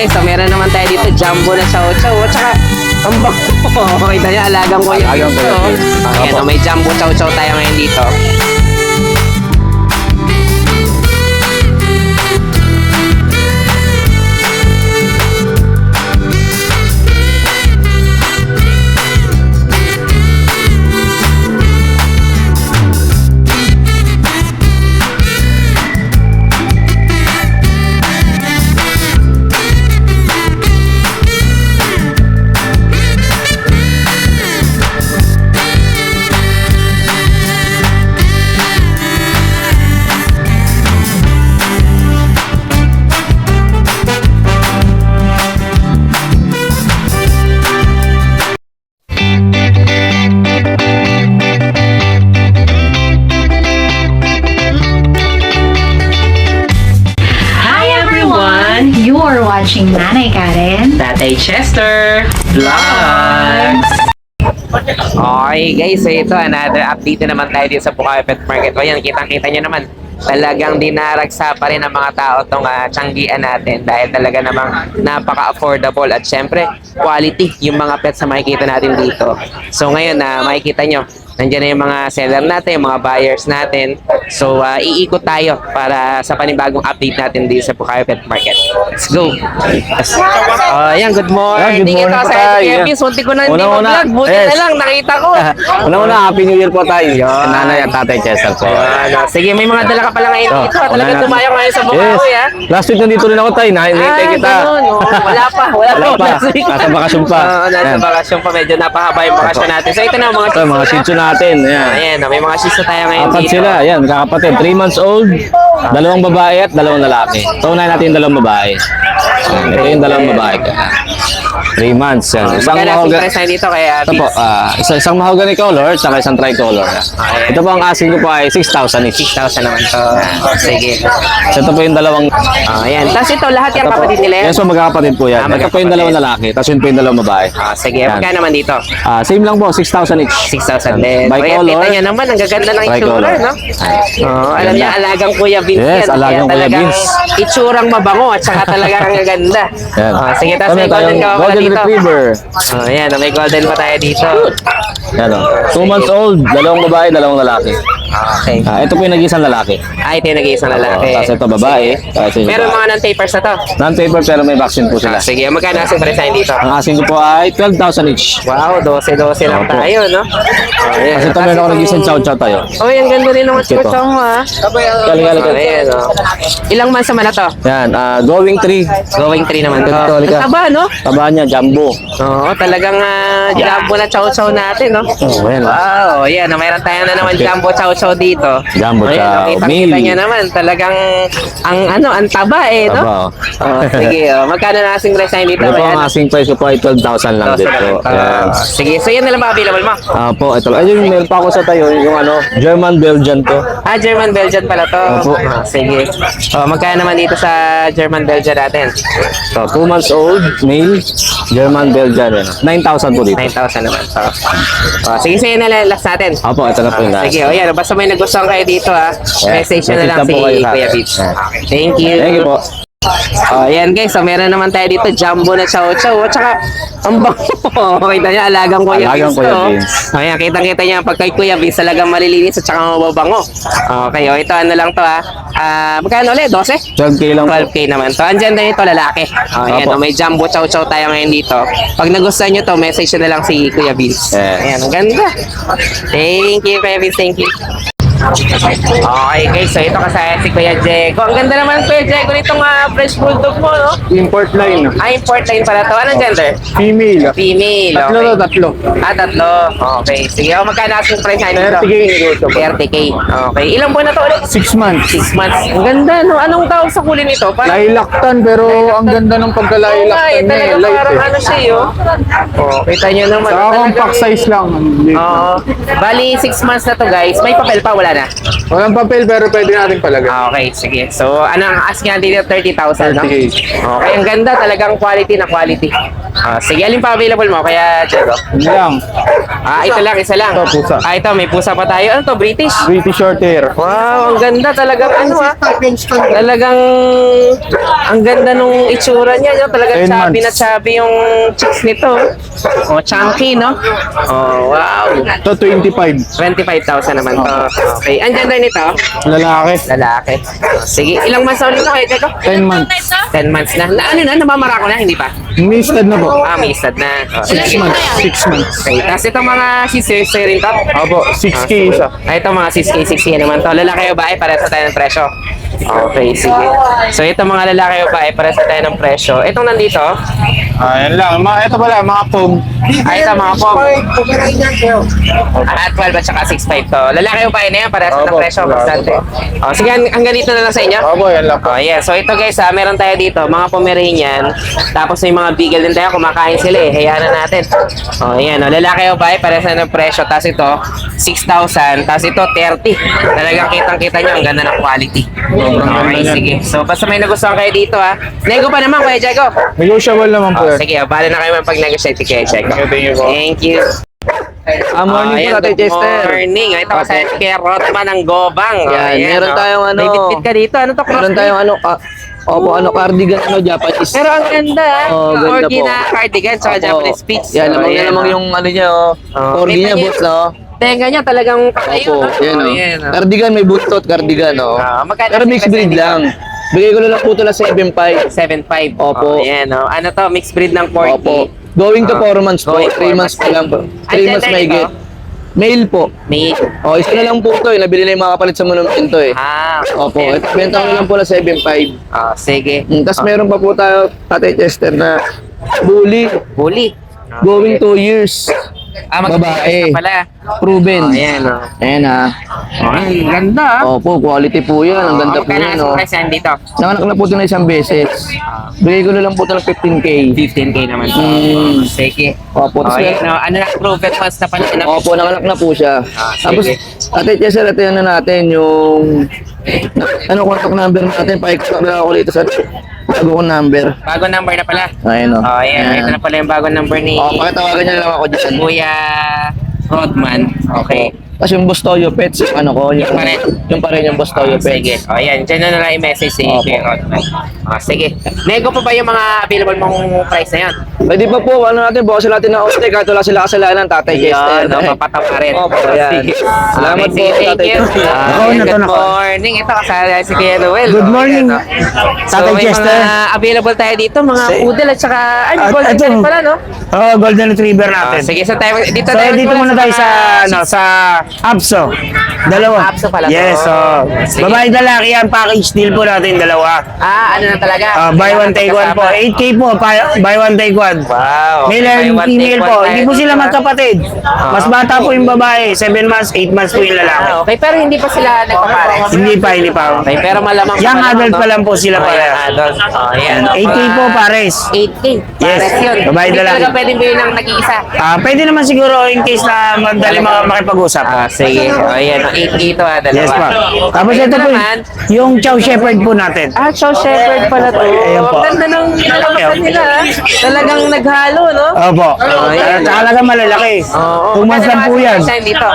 guys, so meron naman tayo dito jumbo na chow chow. At saka, ang bako. Kita niyo, alagang ko yung Alagang dito. Kuya Vince. Ayan, Opo. may jumbo chow chow tayo ngayon dito. You are watching Nanay Karen. Tatay Chester Vlogs. Okay guys, so ito another update na naman tayo dito sa Bukawi Pet Market. O yan, kitang-kita nyo naman. Talagang dinaragsa pa rin ang mga tao itong tiyanggian natin dahil talaga namang napaka-affordable at syempre quality yung mga pets na makikita natin dito. So ngayon makikita nyo, nandiyan na yung mga seller natin, yung mga buyers natin. So, iikot tayo para sa panibagong update natin dito sa Bukawi Pet Market. Let's go! Ayan, good morning. Good morning Ito po sa tayo. Kevin, sunti ko na hindi Una-una, mag-vlog. Buti yes. na lang, nakita ko. Una-una, Happy New Year po tayo. Nanay at Tatay Chester po. Sige, may mga dala ka pala ngayon dito. Talaga tumayo ngayon sa Bukawi, Yes. Last week nandito rin ako tayo. Nahintay kita. Ganun. Wala pa. Wala pa. Last week. Nasa bakasyon pa. Nasa Ayan. bakasyon pa. Medyo napahaba yung bakasyon natin. So, ito na mga Ito, mga shih tzu natin. Ayan. Ayan, may mga shih tzu tayo ngayon Apat dito. sila. Ayan, kakapatid. 3 months old. 2 babae at 2 lalaki. So, unahin natin yung 2 babae. Ayan, ito yung 2 babae. 3 months. Yan. Isang Magkano ang mahogany. price na dito kaya Ito po, isang mahogany color at isang tricolor. Ito po ang asking ko po ay 6,000 each. 6,000 naman to. Sige. So, ito po yung 2. Ayan. Tapos ito, lahat yung kapatid nila yan? Yes, so magkakapatid po yan. Ah, Ito po yung 2 lalaki, tapos yun po yung 2 babae. Sige, Yan. magkano naman dito? Same lang po, 6,000 each. 6,000 din. By Kaya color. kita nyo naman, ang gaganda ng itsura, Tricolor. no? Alam niya, alagang Kuya Vince Yes, yan. alagang Kaya Kuya talagang Vince. itsurang mabango at saka talagang ang gaganda. Yan. Sige, tapos may Kami golden tayong ka pala Golden dito. Retriever. Ayan, may golden pa tayo dito. Yan o. 2 months old, 2 babae, 2 lalaki. Okay. Ito po yung nag-isang lalaki. Ay, ito yung nag-iisang lalaki. Tapos ito babae. Tapos yung Meron babae. mga non-tapers na to. Non-paper pero may vaccine po sila. Sige, magkano ang price dito? Ang asking ko po ay 12,000 each. Wow, 12-12 lang Opo. tayo, no? Ayan. Kasi ito meron ako nag-isang chow-chow tayo. Oh, yan ganda rin naman Ito. chow mo, ha? Galing-galing ka. Ayan, oh. Ilang months naman na to? Yan, going 3. Going 3 naman to. Ito, halika. Ang taba, no? Taba niya, jumbo. Oo, talagang jumbo na chow-chow natin, no? Oh, ayan. Wow, yan. Mayroon tayo na naman Okay. jumbo chow-chow dito. Jumbo chow, Kita male. niya naman. Talagang, ang taba eh, no? Taba, oh. Sige, magkano na kasing price dito? Ito po ang Ayan. asking price ko po ay 12,000 lang din po. Ayan. Sige, so yan na lang ba available mo? Po, ito. Ayun, meron pa ako sa tayo, yung German Belgian to. German Belgian pala to. Opo. Sige. Magkano naman dito sa German Belgian natin? So, 2 months old, male, German Belgian. 9,000 po dito. 9,000 naman to. Sige, sige na lang last natin. Opo, ito na po yung last. Sige, o yan. Basta may nagustuhan kayo dito message nyo na lang si Message lang po kayo sa Kuya akin. Vince. Thank you. Thank you po. Ayan guys, so meron naman tayo dito jumbo na chow chow. At saka, ang bango. Kita niya, alagang Kuya Alagang Vince. Kuya to. Vince. Ayan, kitang-kita niya pag kay Kuya Vince, talagang malilinis at saka mababango. Okay, o ito ano lang to magkano ulit? 12? 12K lang po. 12K naman to. Andyan din ito, lalaki. Ayan, Opo. may jumbo chow chow tayo ngayon dito. Pag nagustuhan nyo to, message nyo na lang si Kuya Vince. Yes. Ayan, ang ganda. Thank you, Kuya Vince. Thank you. Okay guys, so ito kasaya si Kuya Jego. Ang ganda naman Kuya Jego nitong French Bulldog mo, no? Import line. Import line pala to. Anong gender? Female. Female. Okay. Tatlo. Tatlo. Okay. Sige, magkano ang price na ito? 30K. 30K. Okay. Ilang buwan na to ulit? 6 months. 6 months. Ang ganda, no? Anong tawag sa kulin nito? Lailaktan pero ang ganda ng Oo nga, pagkalailaktan talaga niya. parang ano siya, yun. Oh, kita nyo naman. Saka Talagang- compact size lang. Oo. Bali, 6 months na to guys. May papel pa, wala na? Walang papel pero pwede natin palagay. Okay, sige. So, ano ang ask nga dito? 30,000, no? 38. Okay, ang ganda. Talagang quality na quality. Sige, alin pa available mo? Kaya, Diego. Hindi lang. Ito lang, isa lang. Ito, pusa. Ito, may pusa pa tayo. Ano to? British? British short hair. Wow, ang ganda talagang talagang ang ganda nung itsura niya, no? Talagang 10 chubby na months. chubby yung chicks nito. Oh, chunky, no? Oh, wow. Ito 25. 25,000 naman to. Okay, ang ganda nito. Lalaki. Lalaki. Sige, ilang months na ulit to kayo, Teko? 10 months. 10 months na. Ano na, namamara ko na, hindi pa? Misted na po. May stud na. 6 months. 6 months. Okay, tapos itong mga scissors rin to. Opo, 6K isa. Ito mga 6K, 6K naman to. Lalaki o babae, para sa tayo ng presyo. Okay, sige. So ito mga lalaki o babae, para sa tayo ng presyo. Itong nandito, Ayan lang. Ito pala, mga pog. ito mga pom. 12 at saka 6'5 to. Lalaki o babae na yan, para sa ng Opo, presyo. opo. Bastante. Sige, hanggang dito na lang sa inyo. Opo, yan lang po. Oh, yeah. So ito guys, meron tayo dito, mga Pomeranian. Tapos may mga beagle din tayo, kumakain sila eh. Hayaan na natin. Oh, yan. Oh, lalaki o babae, para sa ng presyo. Tapos ito, 6,000. Tapos ito, 30. Talagang kitang-kita nyo, ang ganda ng quality. Okay, sige. So basta may nagustuhan kayo dito ha. Nego pa naman, Kuya Jago. Negotiable naman po Oh, yan. sige, bala na kayo pag-negotiate kay Jago. Thank you po. Thank you. Morning po, Tatay Good Chester. morning. Ito kasi kay Rotman ng Gobang. Yan, meron tayong ano. May bitbit ka dito. Ano to? Meron tayong ano, cardigan, Japanese. Pero ang ganda ha. Oh, ganda Corgi po. na cardigan tsaka Opo. Japanese Spitz. Yan, Oh, lamang na lamang yung ano niya, corgi Kita niya, niyo. boss, no? Tenga niya talagang patayo. Opo, yan, Oh, no? yan, oh. Cardigan, may buntot, cardigan, no? Magkano Pero mixed breed dito? lang. Bigay ko na lang po ito na 7.5. 7.5. Opo. Oh, yan, oh. Ano to? Mixed breed ng Corgi. Opo. Going to 4 months po. Going 3 months pa lang po. 3 months gender may nito? get. Male po. May... Oh, isa na lang po ito eh. Nabili na yung mga kapalit sa monumento eh. Opo. okay. Ito, benta ko na lang po na 7.5. Sige. Tapos meron pa po tayo, Tatay Chester, na bully. Bully. Going 2 years. Babae. Babae. Pala. Proven. Oh, yan, oh. Ayan ah. Ang ganda. Opo, quality po yan. Ang ganda po Magkano yan, ang oh. price yan dito? Nanganak na po ito na isang beses. Bigay ko na lang po ito ng 15K. 15K naman to. Sige. Opo, tapos Okay, no, ano na, proven once na pala. Opo, nanganak na po siya. Tapos, sige. Ate Chester, ito yun na natin, yung contact number natin. Pa-extract na ako dito sa bago kong number. Bagong number na pala. Ayun, oh. Oh, yan. Ito na pala yung bagong number ni Pakitawagan niya lang ako dyan. Kuya Rodman. Okay. Tapos yung Bostoyo Pets, yung ano ko, yung Yung pa rin? yung Bostoyo Sige. Pets. O yan, dyan na lang i-message si Opo. Kuya Rodman. Sige. Nego pa ba yung mga available mong price na yan? Pwede pa po, ano natin, bawasan natin ng off-take kahit wala sila kasalanan, Tatay Chester. Papataw ka rin. Opo, yan. Sige. Salamat po, Sige, thank Tatay you. Chester. Good morning. Ito kasama si Kuya Noel. Good morning, So, Tatay may Chester. mga available tayo dito, mga poodle at saka, golden ito. pen pala, no? Oh, golden retriever natin. Sige, so tayo, dito So, tayo. dito muna tayo sa sa Abso. Dalawa. Abso pala to. Yes, so Sige. babae lalaki yan, package deal po natin dalawa. Ano na talaga? Buy one take one po. 8K po, buy one take one. Wow. Male and female po. Hindi po sila magkapatid. Mas bata po yung babae, 7 months, 8 months po yung lalaki. Okay, pero hindi pa sila nagpapares. Hindi pa. Okay, pero malamang Young adult pa lang po sila para. pares. Adult. Yan. 8K po pares. 8K. Yes. Pares yun. Babae Hindi lalaki. talaga pwedeng bilhin ng nag-iisa. Pwede naman siguro in case na madali makipag-usap. Sige. Ayan, 8K ito dalawa. Yes pa. Tapos ito po, naman, yung Chow Shepherd po natin. Chow Shepherd pala to. Ayan po. Ang ganda ng pinalabasan nila. Talagang naghalo, no? Opo. Ayan. Talaga malalaki. 2 months lang po yan. Dito.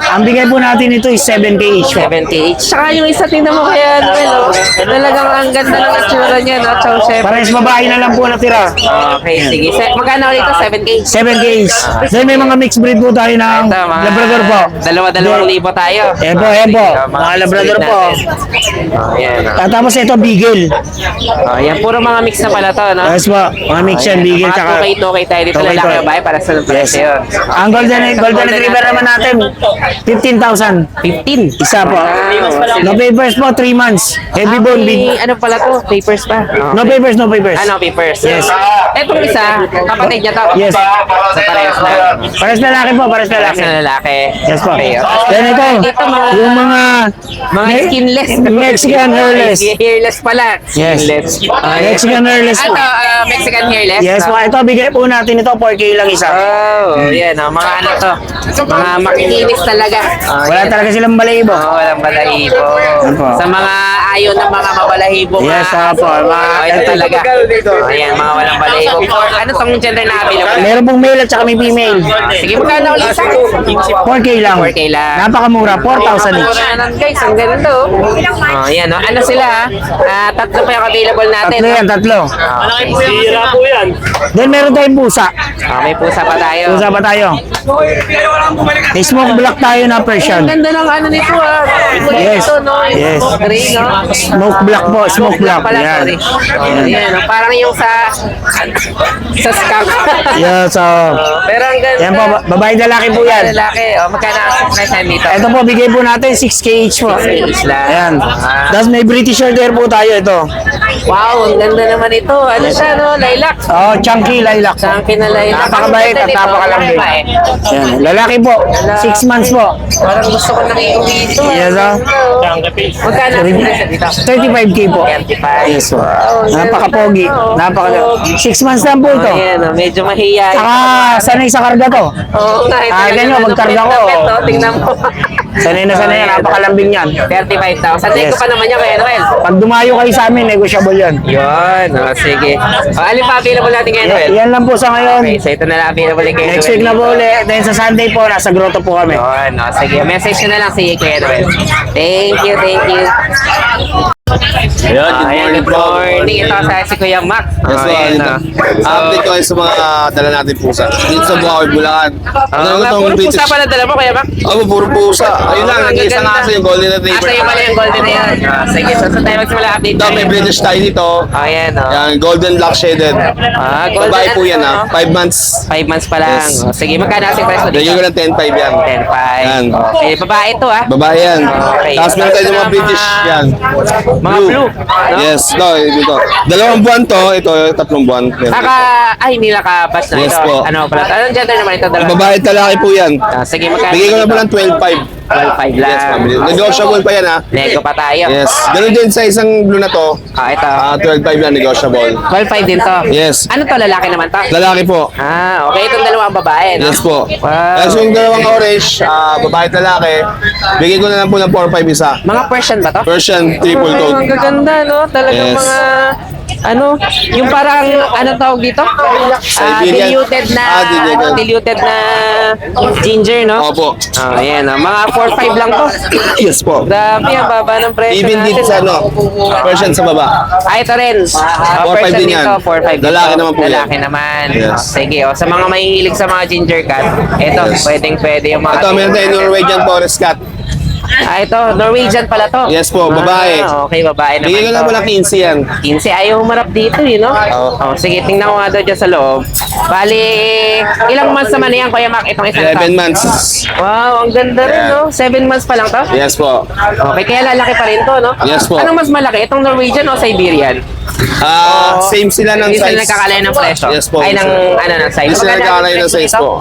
Ang bigay po natin ito is 7K each po. 70 each. Saka yung isa, tingnan mo kaya, Noel, oh. Talagang ang ganda ng itsura niya, no? Chow Shepherd. Pares babae na lang po natira. Okay, sige. Magkano ulit ito? 7K? 7K each. Then may mga mixed breed po tayo ng Ito, mga Labrador po. Dalawa-dalawang libo tayo. Ayan po, ayan po. Mga Labrador po. Ayan. Tapos ito, Beagle. Ayan, puro mga mix na pala to, no? Yes po, mga mix yan, Beagle. Mga Tsaka, 2K tayo dito. Okay, Lalaki to. o babae para sa presyo yun. ang Golden Retriever naman natin, 15,000. 15. Isa po. No papers po, 3 months. Heavy bone, big. Ano pala to? Papers pa? No papers, no papers. Ano, papers? Yes. Etong isa, kapatid niya to? Yes. Sa parehas na. Pares lalaki po, pares Parehas lalaki. na lalaki. Yes po. Okay. Then ito, Ito mga yung mga skinless. Mexican hairless. Hairless pala. Yes. Skinless. Mexican hairless po. Ito, Mexican hairless. Yes po, ito bigay po natin ito 4K lang isa. Oh, yan. Mga ano to. Mga makikinis talaga. Wala talaga silang balahibo. Walang balahibo. po. Sa mga ayaw ng mga mabalahibo. Yes, po. Ito talaga. Ayan, mga walang balahibo. Ano tong gender na available? Meron pong male at saka may female. Sige, magkano ulit sa 4K lang. 4K lang. Napakamura, 4,000 each. Ayan, guys, ang ganda oh. Oh, yan oh. Ano sila ha? Tatlo pa yung available natin. Tatlo yan, tatlo. Then meron tayong pusa. May pusa pa tayo. Pusa pa tayo. May smoke black tayo na Ang Persian. ganda ng ano nito ah. Yes. Ito, no? Yes. Gray, no? Smoke black po, smoke black. Pala, Yan. sorry. Yan, oh. Parang yung sa skunk. Yeah, so, Pero ang ganda. yan po, babae lalaki po yan. Lalaki. Oh, magkano ang price dito? Ito po, bigay po natin 6K each po. 6K each lang. Ayan. Tapos may British short hair po tayo ito. Wow, ang ganda naman ito. Ano siya, no? Lilac. Oh, chunky lilac. Chunky na lilac. Napakabait at napakalambing. Ayan. Lalaki po, 6 months po. Parang gusto ko nang iuwi ito. Yes, oh. Magkano ang price dito? 35K po. 35. Yes po. Napaka-pogi. Napaka 6 months lang po ito. Ayan, oh, medyo mahiya. Saka sanay sa karga to. Oo nga. ito Ah, lang ganyan, yung magkarga ano, ko. pet, oh. Tingnan mo. Sanay na sanay yan. Napakalambing yan. 35,000. Nego Yes. pa naman niya kaya Noel. Pag dumayo kayo sa amin, negotiable yan. Yun. Oh, sige. Alin pa available natin ngayon, Noel? Yan lang po sa ngayon. Okay, so ito na lang available kay Noel. Next week na po ulit. Then sa Sunday po, nasa grotto po kami. Yun. Oh, sige. Message nyo na lang si Kuya Noel. Thank you, thank you. Ayan, Ayan, good morning. Ito sa si Kuya Mac. Yes, Oh, ayan, ito. oh. Update ko kayo sa mga dala natin pusa. Dito sa Bukawi, Bulacan. Puro pusa pala dala mo, Kuya Mac? Puro pusa. Ayun lang, Ang nag-iisa gaganda. nga sa yung Golden Ah, Retriever. sa'yo pala yung golden na yan. Sige, so saan tayo magsimula update? Ito, may British tayo dito. Ayan, oh. Yan, Golden Black Shaded. Golden Babae po yan ano, ha, 5 months. 5 months pa lang. Yes. Oh, sige, magkano kasi price mo Lagyan dito? ko ng 10.5 yan. 10.5. Yan. Okay, babae ito ah. Babae yan. Okay. Tapos meron tayo ng mga British yan. Mga blue. No? Yes, dito. 2 buwan to, ito 3 buwan. Meron Hindi nakapas na Yes ito. po. Ano pala? Anong gender naman ito? dito. Babae at lalaki po yan. Sige, magkano? Bigay ko na dito? po ng 12.5. 12.5 lang. Yes, ma'am. Negotiable pa yan ha. Nego pa tayo. Yes. Ganun din sa isang blue na to. Ito. 12.5 yan, negotiable. 12.5 din to. Yes. Ano to? Lalaki naman to? Lalaki po. Okay. Itong dalawang babae, no? Yes po. Wow. Tapos yung dalawang orange, babae at lalaki, bigay ko na lang po ng 4.5 isa. Mga Persian ba to? Persian, triple coat. Ang gaganda, no? Talagang Yes. mga... yung parang, ano tawag dito? Siberian. Diluted na ginger, no? Opo. Ayan, mga 4.5 lang to. Yes po. Grabe, ang baba ng presyo Even dito sa ano, Persian sa baba. Ito rin. 4.5 din yan. 4.5 Lalaki naman po yan. Lalaki naman. Yes. Sige, sa mga mahihilig sa mga ginger cat, ito, Yes. pwede yung mga... Ito, meron tayo Norwegian Forest Cat. Ito, Norwegian pala to. Yes po, babae. Okay, babae naman Bigay ko lang po to. ng 15 yan. 15, ayaw humarap dito, no? Oo. Sige, tingnan ko nga doon dyan sa loob. Bali, ilang months naman na yan, Kuya Mac, itong isang 11 months. Wow, ang ganda rin, Yeah. no? 7 months pa lang to? Yes po. Okay, kaya lalaki pa rin to, no? Yes po. Anong mas malaki? Itong Norwegian o Siberian? Same sila ng Hindi sila size. nagkakalay ng presyo? Yes po. Ay, ng size? Hindi sila Magkano nagkakalay ang ng size presyo po.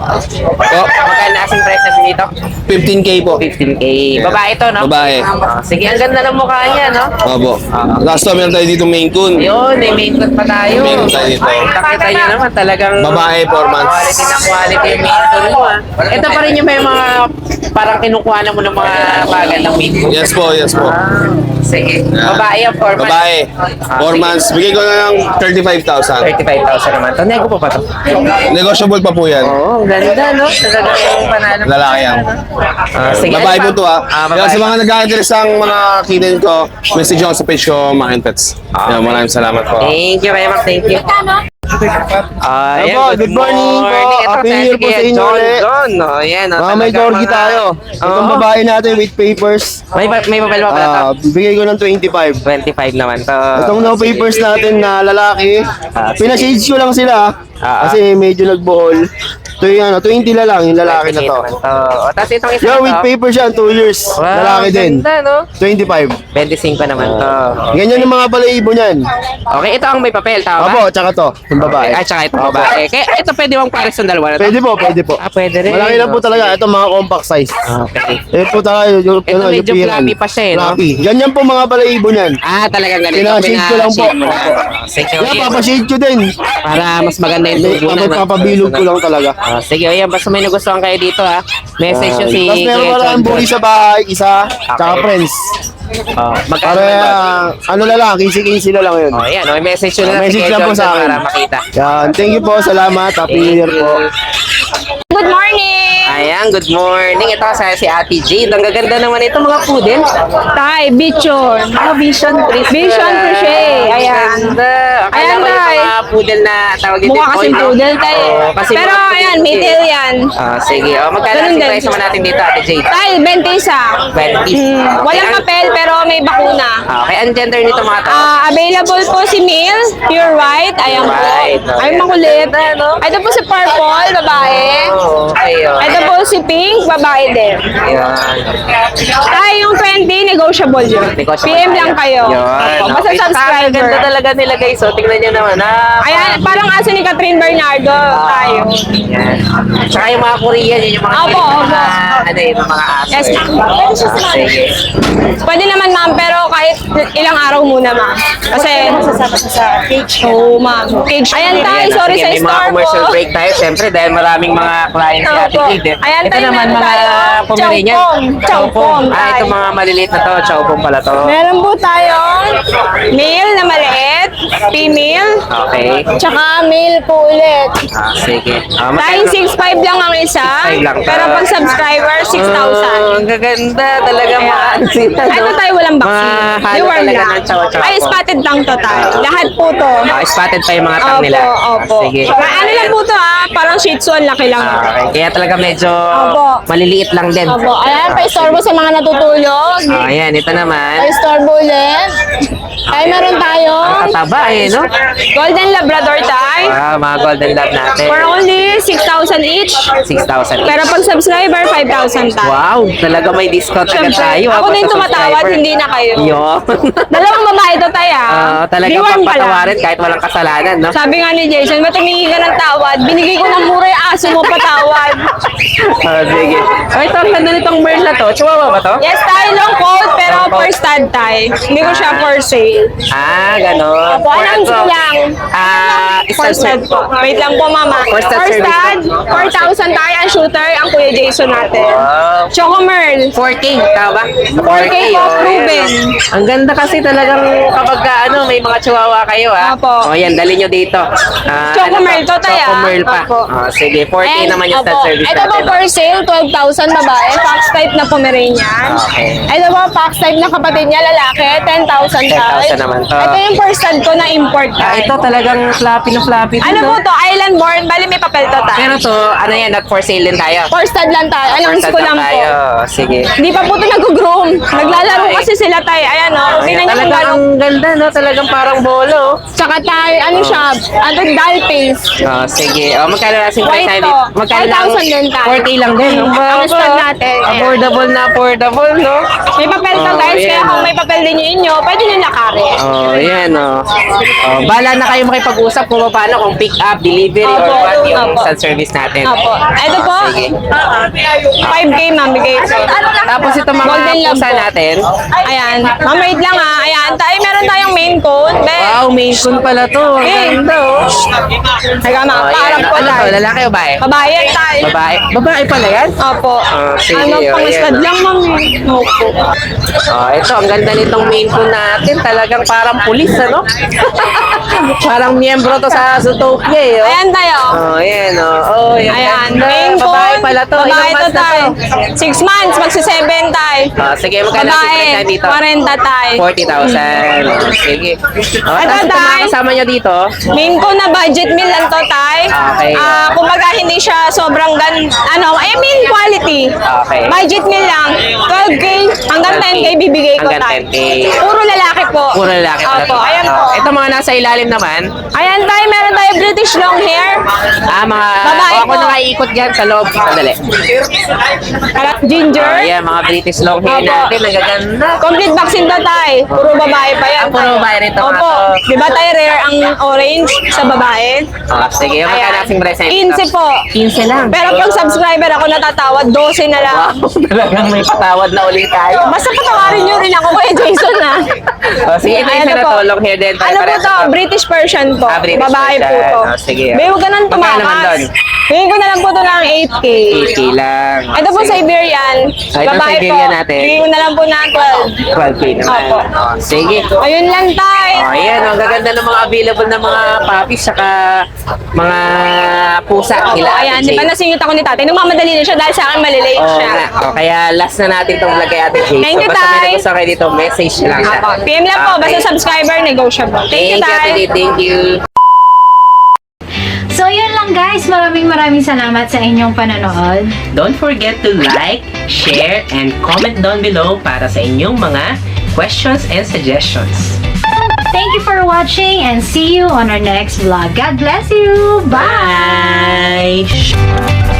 dito? Magkano asing presyo dito? 15K po. 15K. Babae to, no? Babae. Sige, ang ganda ng mukha niya, no? Opo. Last time meron tayo dito Maine Coon. Yun, may main coat pa tayo. Main coat tayo dito. Kita nyo naman talagang... Babae, 4 months. Quality na quality yung main coat mo, ah. Ito pa rin yung may mga... Parang kinukuha na mo ng mga bagal ng main coat. Yes po, yes po. Sige. Yan. Babae yung 4 months. Babae. 4 months. Bigay ko na ng 35,000. 35,000 naman. To, nego pa to. Negotiable pa po yan. Oo, ang ganda, no? Talagang yung panalo. Lalaki yan. Sige. Babae po to ha. Babae. Kaya sa mga nag-a-interest ang mga kinin ko, message ako sa page ko, Makin Pets. Yan, maraming salamat po. Thank you, Kuya Mac. Thank you. Ayan, po, good morning po. Ito, Happy New Year po sa inyo John, ulit. John. Oh, yan. Oh, May talagang corgi mga- tayo. Itong Oo. babae natin with papers. May papel pa pala to. Bigay ko ng 25. 25 naman to. Itong no papers natin na lalaki, pinashades ko lang sila kasi medyo nagbuhol. 20 na lang, yung lalaki na to. O, tapos itong isa Yo, na with to. paper siya, 2 years. Wow, Lalaki din. ganda, no? 25. 25 naman to. Ganyan yung mga balayibo niyan. Okay, ito ang may papel, tama ba? Opo, tsaka to, yung babae. Ay, tsaka itong babae. Kaya ito pwede bang pares ng dalawa na to? Pwede po, pwede po. Ah, pwede rin. Malaki lang po talaga. Ito mga compact size. Okay. Ito po talaga yung Ito medyo piran. fluffy pa siya, no? Fluffy. Ganyan po mga balayibo niyan. Ah, talagang ganito. Pinashade ko lang po. Pinashade mo na. Sige, Kaya okay. papashade ko din. Para mas maganda yung tubo na. Papabilog ko lang talaga. Ah, sige, ayan. Basta may nagustuhan kayo dito, ha. Message nyo si Tapos meron Kuya pa lang John buli John. sa bahay, isa, tsaka friends. Magkano Para naman? ano na lang, 15 na lang yun. Oh, ayan. Oh, message nyo na lang si Message Kuya lang po John sa John akin. para makita. Yan, thank you po, salamat. Happy New Year po. Good morning! Ayan, good morning. Ito si Ate Jade. Ang gaganda naman ito, mga poodle. Tay, Bichon. Vision Crystal. Vision Crochet. Ayan. Ganda. Akala Ayan, ko yung Tay. mga poodle na tawag dito. Mukha kasing Toy, no? poodle tayo. Oo, kasi Pero mga poodle ayan, may kasi. tail yan. Ah, sige. Oh, magkano Ganun ang din. price naman natin dito, Ate Jade? Tay, 20 isa. 20. Walang papel pero may bakuna. Okay, ang gender nito mga to? Available po si male, pure white. Ayan po. White, okay. Ay, makulit. Ito po si purple, babae. Oh, okay. Oh. Ito po si pink, babae din. Ayan. Tayo yung 20, negotiable yun. Negotiable PM tayo. lang kayo. Yun. Opo, basta Okay. subscriber. Ganda talaga nila guys. So, tingnan nyo naman. Ah, Ayan, parang aso ni Catherine Bernardo tayo. Yan. Tsaka yung mga Korean, yun yung mga Opo, mga, opo. ano yun, mga aso. Yes, eh. ma'am. Sige. Pwede naman ma'am, pero kahit ilang araw muna ma'am. Kasi, oo ma'am. Cage. Ayan tayo, Ayan, sorry sige, sa may mga store commercial po. break tayo. Siyempre, dahil maraming mga clients si Ate Opo. Jade. Ayan Ito tayo, naman, meron mga tayo. Pomeranian. Chowpom. Ah, ito mga maliliit na to. Chowpom pala to. Meron po tayong male na maliit, female, Okay. tsaka male po ulit. Ah, sige. Ah, Tayo magkano? 6'5 lang ang isa, 6'5 lang to. pero pag subscriber, 6,000. Oh, ang gaganda. Talaga mga ano sila, no? Ano tayo walang vaccine? Mga halo Reward talaga lang. ng chow-chow. Ay, spotted lang to tayo. Lahat po to. Ah, spotted pa yung mga tang nila. Opo, opo. Ah, sige. Ano lang po to parang shih tzu, ang laki lang. Ah, okay. Kaya talaga medyo Opo. maliliit lang din. Opo, ayan, pa-istorbo sa mga natutulog. Ah, ayan, ito naman. Pa-istorbo ulit. Ay, meron tayo. Ang tataba eh, no? Golden Labrador tayo. Ah, mga golden lab natin. For only 6,000 each. 6,000 each. Pero pag subscriber, 5,000 tayo. Wow, talaga may discount agad Siyempre, tayo. ako na yung basta tumatawad, subscriber. hindi na kayo. Yun. Dalawang babae to tayo. Talaga Rewarm pa lang. papatawarin kahit walang kasalanan, no? Sabi nga ni Jason, ba't humingi ka ng tawad? Binigay ko ng mura yung aso mo, patawad. Ah, sige. Oh, ito, ang ganda nitong merl na to. Chihuahua ba to? Yes, tayo long coat, pero Long coat. per stud tayo. Hindi ko siya for sale. Ah, gano'n. Opo, announce ko lang. For stud stud po. Wait lang po, mama. For stud For service stud, po. 4,000 tayo ang shooter, ang Kuya Jason natin. Wow. Choco Merl. 4K, tama ba? 4K po, oh, proven. ayan, oh. Ang ganda kasi talagang kapag may mga chihuahua kayo, ha? Opo. O, yan, dali nyo dito. Choco Merl to, tayo, Choco Merl pa. Opo. Oh, sige, 4K And, naman yung stud opo, service ito po natin. for sale, 12,000 babae, fox type na Pomeranian. Okay. Ito po, fox type na kapatid niya, lalaki, 10,000 tayo. 10,000 naman to. Ito yung first stud ko na import Ah, tayo. ito talagang floppy na floppy. Ano no? po to? Island born, bali may papel to tayo. Pero to, ano yan, not for sale din tayo. First stud lang tayo, announce First ko stud lang po. tayo. Sige. Hindi pa po ito nag-groom. Naglalaro okay. kasi sila tayo. Ayan o. Ayan, Tingnan niyo kung talagang ang gano'n. ganda, no? Talagang parang bolo. Tsaka tayo, ano siya, ano, dolphins. Oh, sige. Oh, magkano na sing White price to. natin? Magkano lang? 5,000 din tayo. 4K lang din. Ang stud natin. Ayan. Affordable na affordable, no? May papel to Oh, guys, ayan, kaya kung oh. may papel din yung inyo, pwede nyo lakari. Oh, yan, oh. Oh, bala na kayo makipag-usap kung paano, kung pick up, delivery, or Opo, what yung opo. sa service natin. Opo. Ito po, Sige. 5K ma'am, bigay ko. Tapos ito mga Golden Lab pusa po. natin. Ayan. Ma'am, wait lang ha. Ayan. Meron tayong main cone. Wow, main coon pala to. Ang Eh. ganda, oh. Teka ma'am, Oh, parang yan. po Ano to, tayo. lalaki o babae? Babae tayo. Babae? Babae pala yan? Opo. sige, Ano, oh, pang-stud yan, oh. lang ma'am. Opo. Oh, ito, ang ganda nitong main coon natin. Talagang parang pulis, ano? Parang miyembro to sa Zootopia, eh. Oh. Ayan tayo. Oh, yan, oh. Oh, yung Ayan. ganda. Main Babae cone. pala to. Babae Ilang to months na tayo. to? 6 months, magsi-7 tayo. Oh, sige, magkano ang Babae, secret dito? 40 tayo. 40,000. Sige. Oh, Ito, tapos ito mga Tay. kasama nyo dito. Main ko na budget meal lang to, tay. Okay. Kumbaga hindi siya sobrang I mean quality. Okay. Budget meal lang. 12K hanggang 10K bibigay ko, Hanggang tay. 10K. Puro lalaki lalaki po. Puro lalaki pala Opo, to. ayan po. Ito mga nasa ilalim naman. Ayan tayo, meron tayo British long hair. Mga... Babae ako po. nakaikot dyan sa loob. Sandali. Ginger. Ayan, mga British long hair Opo. natin. Ang gaganda. Complete vaccine na tayo. Puro babae pa yan. Puro babae rito, mga Opo. to. Di ba tayo rare ang orange sa babae? Sige, yung magkano asing present? 15 po. 15 lang. Pero pag subscriber ako natatawad, 12 na lang. Wow, talagang may patawad na ulit tayo. Basta patawarin nyo rin ako kay Jason na. Sige, ito Ayan isa na po. to. Long hair din. Ano po to? British Persian po. British Babae po Persian. to. Sige. Babe, huwag ka nang Magkano naman doon? tumakas. Bigyan ko na lang po to ng 8K. 8K lang. Ito po Siberian. Ito Babae Siberian po. natin. Bigyan ko na lang po ng 12. 12K naman. Opo. Sige. Ayun lang tayo. Ayan, ang gaganda ng mga available na mga puppies saka mga pusa. Opo, ayan. Di ba nasingit ako ni tatay? Nagmamadali na siya dahil sa akin malilate Oo siya. nga. Kaya last na natin itong vlog kay Ate Jay. Thank you, Basta may Tay. nagustuhan kayo dito, message lang siya. Opo. PM lang po. Basta subscriber, negotiable. Thank you, Ate tay. Jay. Thank you. So, yun lang guys. Maraming salamat sa inyong panonood. Don't forget to like, share, and comment down below para sa inyong mga questions and suggestions. Thank you for watching and see you on our next vlog. God bless you. Bye! Bye!